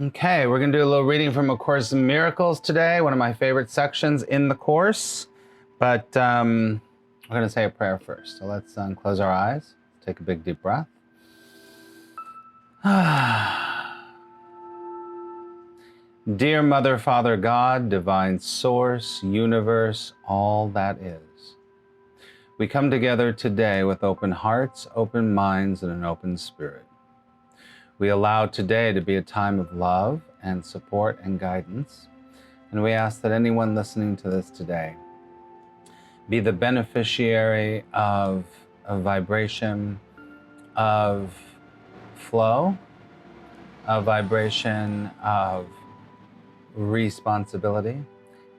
Okay, we're going to do a little reading from A Course in Miracles today, one of my favorite sections in the Course. But we're going to say a prayer first. So let's close our eyes, take a big deep breath. Dear Mother, Father, God, Divine Source, Universe, all that is. We come together today with open hearts, open minds, and an open spirit. We allow today to be a time of love and support and guidance. And we ask that anyone listening to this today be the beneficiary of a vibration of flow, a vibration of responsibility,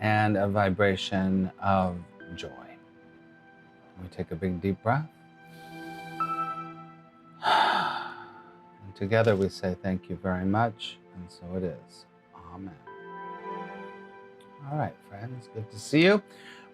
and a vibration of joy. We take a big deep breath. And together we say thank you very much, and so it is. Amen. All right, friends, good to see you.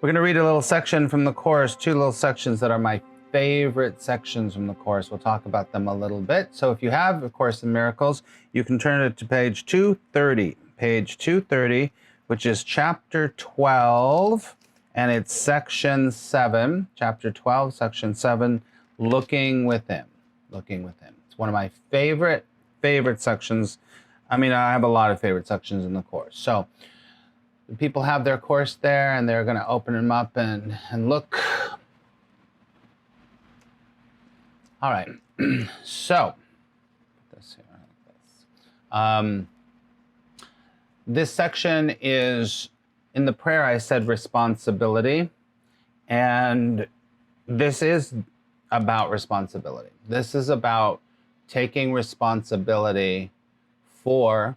We're going to read a little section from the Course, two little sections that are my favorite sections from the Course. We'll talk about them a little bit. So if you have A Course in Miracles, you can turn it to page 230. Page 230, which is chapter 12, and it's section 7. Chapter 12, section 7, Looking Within. Looking Within. It's one of my favorite sections. I mean, I have a lot of favorite sections in the Course. So people have their Course there, and they're going to open them up and look. All right. So, put this here like this. This section is, in the prayer I said responsibility, and this is about responsibility. This is about taking responsibility for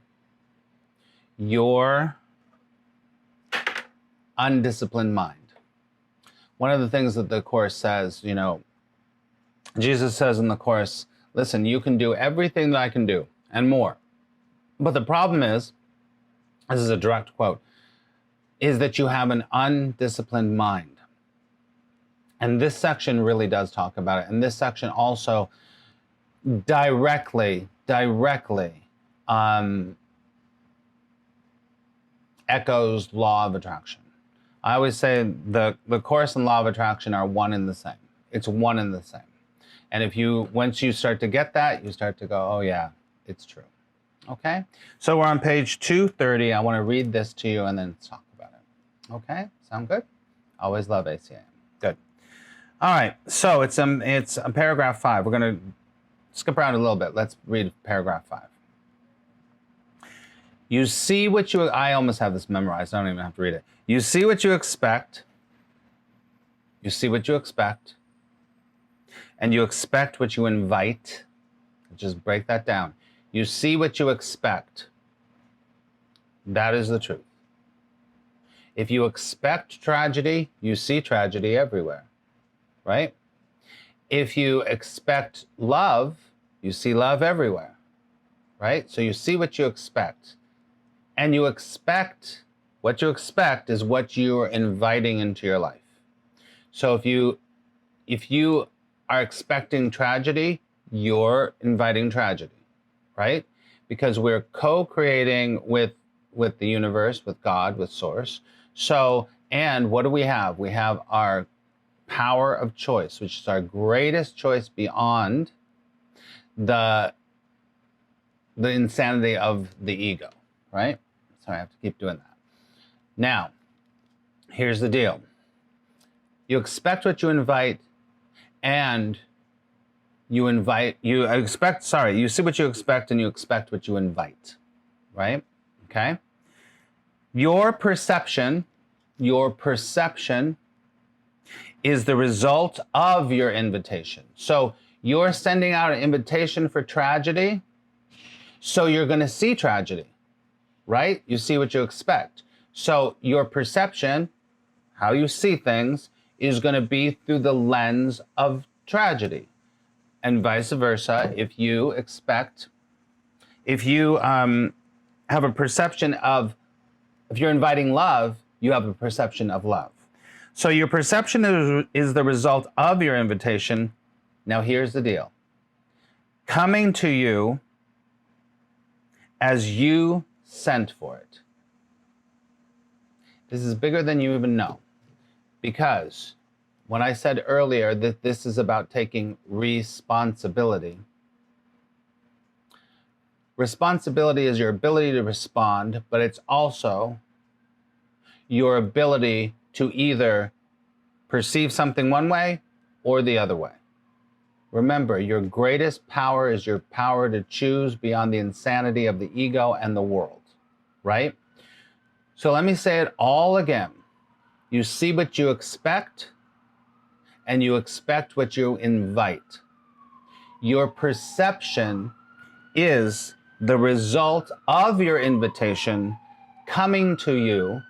your undisciplined mind. One of the things that the Course says, Jesus says in the Course, listen, you can do everything that I can do and more. But the problem is, this is a direct quote, is that you have an undisciplined mind. And this section really does talk about it. And this section also directly echoes law of attraction. I always say the Course and law of attraction are one and the same. It's one and the same. And once you start to get that, you start to go, oh yeah, it's true. Okay? So we're on page 230. I want to read this to you and then talk about it. Okay? Sound good? Always love ACAM. Good. All right. So it's paragraph 5. We're going to skip around a little bit. Let's read paragraph 5. You see what I almost have this memorized. I don't even have to read it. You see what you expect. You see what you expect. And you expect what you invite. Just break that down. You see what you expect. That is the truth. If you expect tragedy, you see tragedy everywhere, right? If you expect love, you see love everywhere, right? So you see what you expect. And you expect, what you expect is what you are inviting into your life. So if you are expecting tragedy, you're inviting tragedy, right? Because we're co-creating with the universe, with God, with Source. So, and what do we have? We have our power of choice, which is our greatest choice beyond the insanity of the ego, right? So I have to keep doing that. Now, here's the deal. You expect what you invite, and you see what you expect and you expect what you invite, right? Okay? Your perception is the result of your invitation. So you're sending out an invitation for tragedy, so you're going to see tragedy, right? You see what you expect. So your perception, how you see things, is going to be through the lens of tragedy. And vice versa, if you have a perception of, if you're inviting love, you have a perception of love. So your perception is the result of your invitation. Now here's the deal. Coming to you as you sent for it. This is bigger than you even know. Because when I said earlier that this is about taking responsibility, responsibility is your ability to respond, but it's also your ability to either perceive something one way or the other way. Remember, your greatest power is your power to choose beyond the insanity of the ego and the world, right? So let me say it all again. You see what you expect, and you expect what you invite. Your perception is the result of your invitation coming to you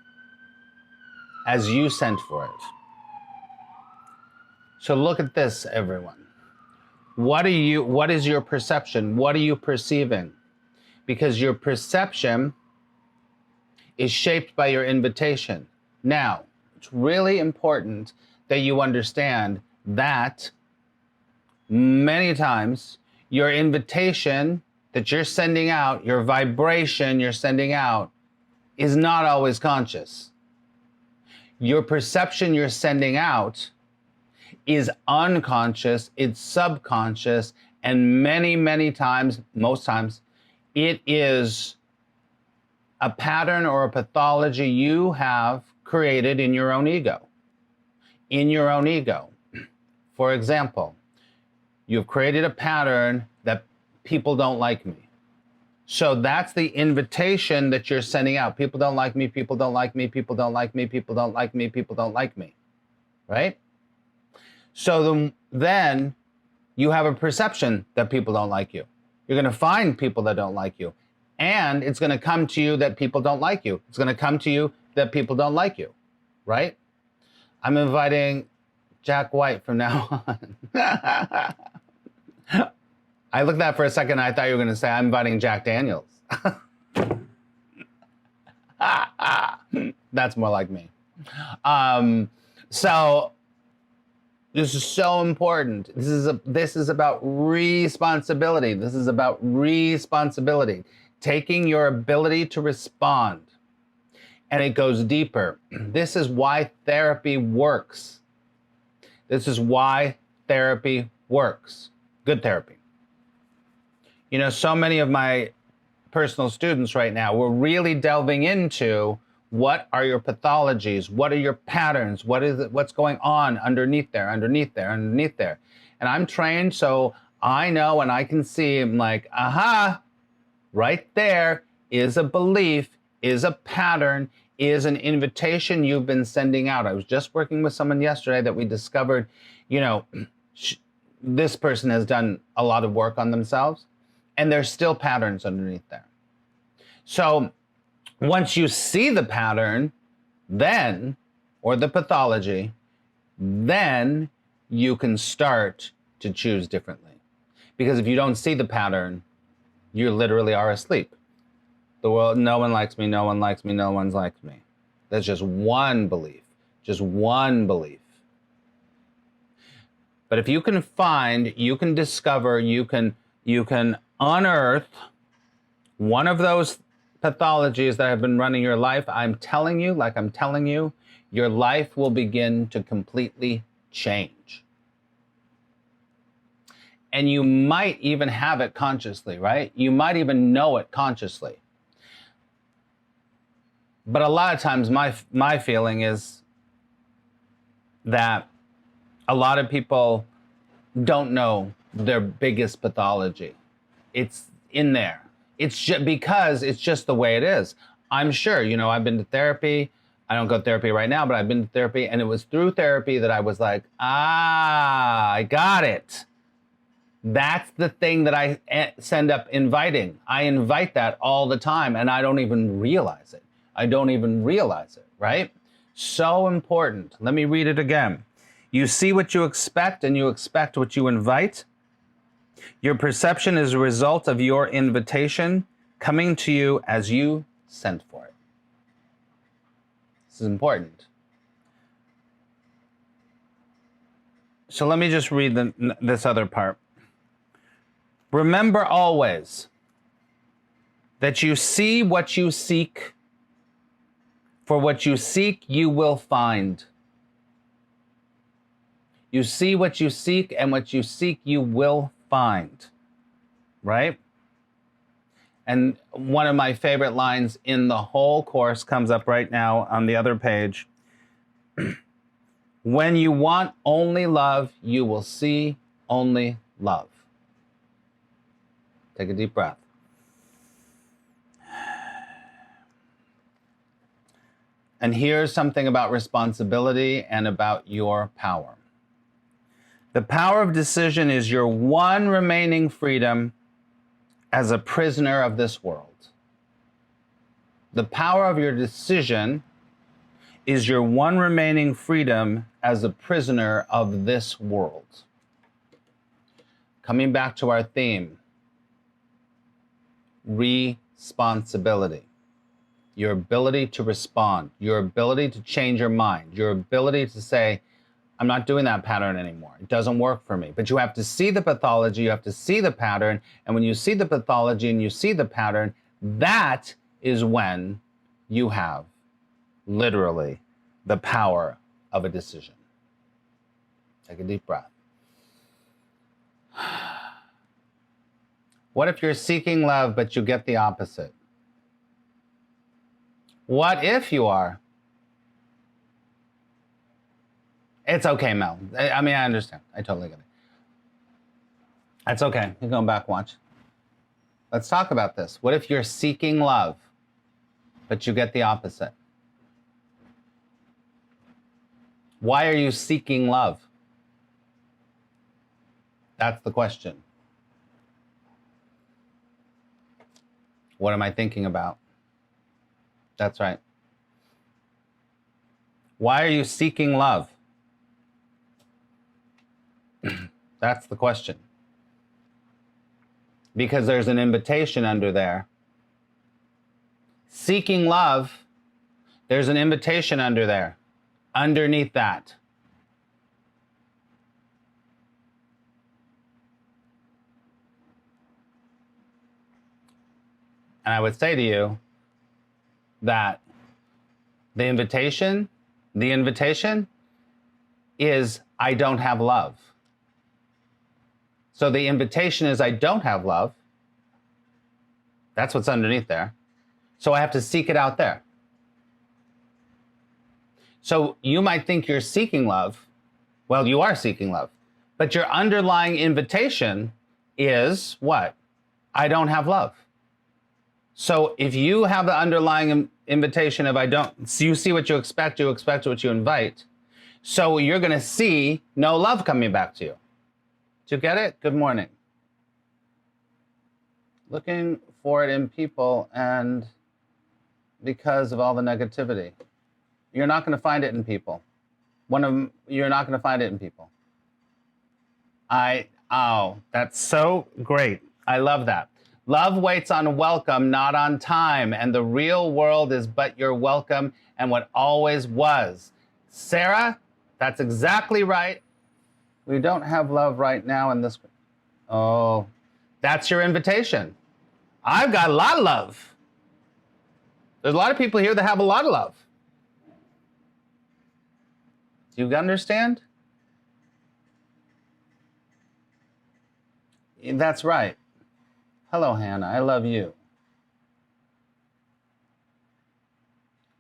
as you sent for it. So look at this, everyone. What is your perception? What are you perceiving? Because your perception is shaped by your invitation. Now, it's really important that you understand that many times your invitation that you're sending out, your vibration you're sending out, is not always conscious. Your perception you're sending out is unconscious, it's subconscious, and many times, most times, it is a pattern or a pathology you have created in your own ego. In your own ego. For example, you've created a pattern that people don't like me. So that's the invitation that you're sending out. People don't like me, people don't like me, people don't like me, people don't like me, people don't like me, right? So then you have a perception that people don't like you. You're going to find people that don't like you. And it's going to come to you that people don't like you. It's going to come to you that people don't like you, right? I'm inviting Jack White from now on. I looked at that for a second and I thought you were going to say, I'm inviting Jack Daniels. That's more like me. So this is so important. This is about responsibility. This is about responsibility. Taking your ability to respond. And it goes deeper. This is why therapy works. This is why therapy works. Good therapy. You know, so many of my personal students right now, we're really delving into what are your pathologies? What are your patterns? What's going on underneath there? And I'm trained, so I know and I can see, I'm like, aha, right there is a belief, is a pattern, is an invitation you've been sending out. I was just working with someone yesterday that we discovered, you know, this person has done a lot of work on themselves, and there's still patterns underneath there. So once you see the pattern, then, or the pathology, then you can start to choose differently. Because if you don't see the pattern, you literally are asleep. The world, no one likes me, no one likes me, no one likes me. That's just one belief, just one belief. But if you can find, you can discover, you can unearth one of those pathologies that have been running your life, I'm telling you, like I'm telling you, your life will begin to completely change. And you might even have it consciously, right? You might even know it consciously. But a lot of times my feeling is that a lot of people don't know their biggest pathology. It's in there. It's just because it's just the way it is. I'm sure, you know, I've been to therapy. I don't go to therapy right now, but I've been to therapy, and it was through therapy that I was like, I got it. That's the thing that I send up inviting. I invite that all the time, and I don't even realize it. I don't even realize it, right? So important. Let me read it again. You see what you expect, and you expect what you invite. Your perception is a result of your invitation coming to you as you sent for it. This is important. So let me just read this other part. Remember always that you see what you seek, for what you seek you will find. You see what you seek, and what you seek you will find, right? And one of my favorite lines in the whole course comes up right now on the other page. When you want only love, you will see only love. Take a deep breath. And here's something about responsibility and about your power. The power of decision is your one remaining freedom as a prisoner of this world. The power of your decision is your one remaining freedom as a prisoner of this world. Coming back to our theme, responsibility. Your ability to respond, your ability to change your mind, your ability to say, I'm not doing that pattern anymore. It doesn't work for me. But you have to see the pathology, you have to see the pattern, and when you see the pathology and you see the pattern, that is when you have literally the power of a decision. Take a deep breath. What if you're seeking love, but you get the opposite? What if you are? It's okay, Mel. I mean, I understand. I totally get it. That's okay. You're going back, watch. Let's talk about this. What if you're seeking love, but you get the opposite? Why are you seeking love? That's the question. What am I thinking about? That's right. Why are you seeking love? That's the question. Because there's an invitation under there. Seeking love, there's an invitation under there, underneath that. And I would say to you that the invitation is I don't have love. So the invitation is I don't have love. That's what's underneath there. So I have to seek it out there. So you might think you're seeking love. Well, you are seeking love. But your underlying invitation is what? I don't have love. So if you have the underlying invitation of I don't, so you see what you expect what you invite. So you're going to see no love coming back to you. Do you get it? Good morning. Looking for it in people, and because of all the negativity, you're not going to find it in people. You're not going to find it in people. That's so great. I love that. Love waits on welcome, not on time, and the real world is but your welcome and what always was. Sarah, that's exactly right. We don't have love right now in this. Oh, that's your invitation. I've got a lot of love. There's a lot of people here that have a lot of love. Do you understand? That's right. Hello, Hannah. I love you.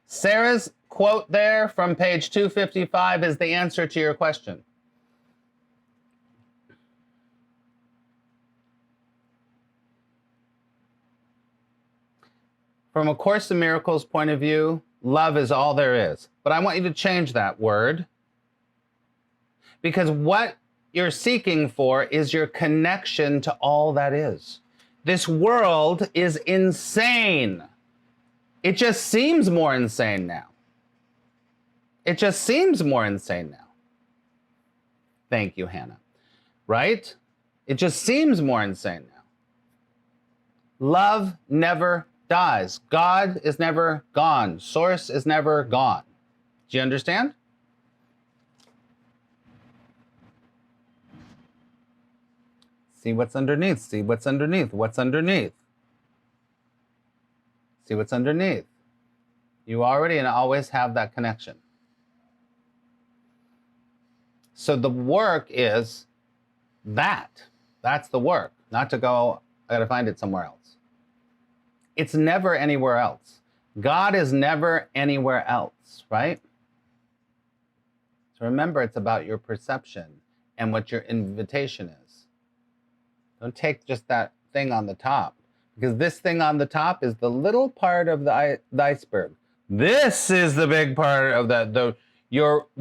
Sarah's quote there from page 255 is the answer to your question. From A Course in Miracles point of view, love is all there is. But I want you to change that word, because what you're seeking for is your connection to all that is. This world is insane. It just seems more insane now. It just seems more insane now. Thank you, Hannah. Right? It just seems more insane now. Love never dies. God is never gone. Source is never gone. Do you understand? See what's underneath. See what's underneath. What's underneath? See what's underneath. You already and always have that connection. So the work is that. That's the work. Not to go, I got to find it somewhere else. It's never anywhere else. God is never anywhere else, right? So remember, it's about your perception and what your invitation is. Don't take just that thing on the top, because this thing on the top is the little part of the iceberg. This is the big part of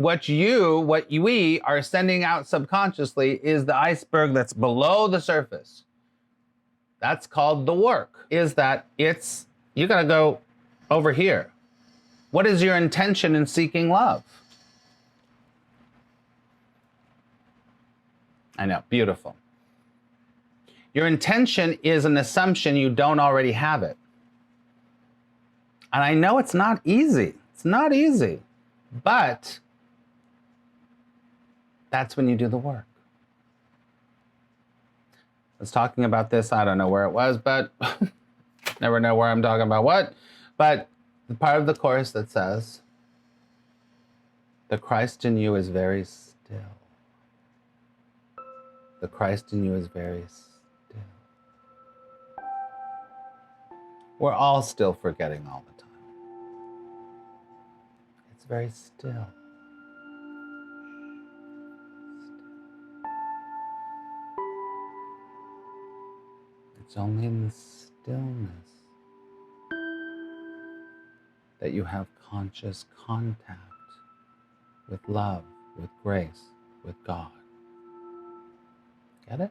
what we are sending out subconsciously is the iceberg that's below the surface. That's called the work. Is that you gotta go over here. What is your intention in seeking love? I know, beautiful. Your intention is an assumption you don't already have it. And I know it's not easy. It's not easy. But that's when you do the work. I was talking about this, I don't know where it was, but never know where I'm talking about what. But the part of the chorus that says, the Christ in you is very still. The Christ in you is very still. We're all still forgetting all the time. It's very still. It's only in the stillness that you have conscious contact with love, with grace, with God. Get it?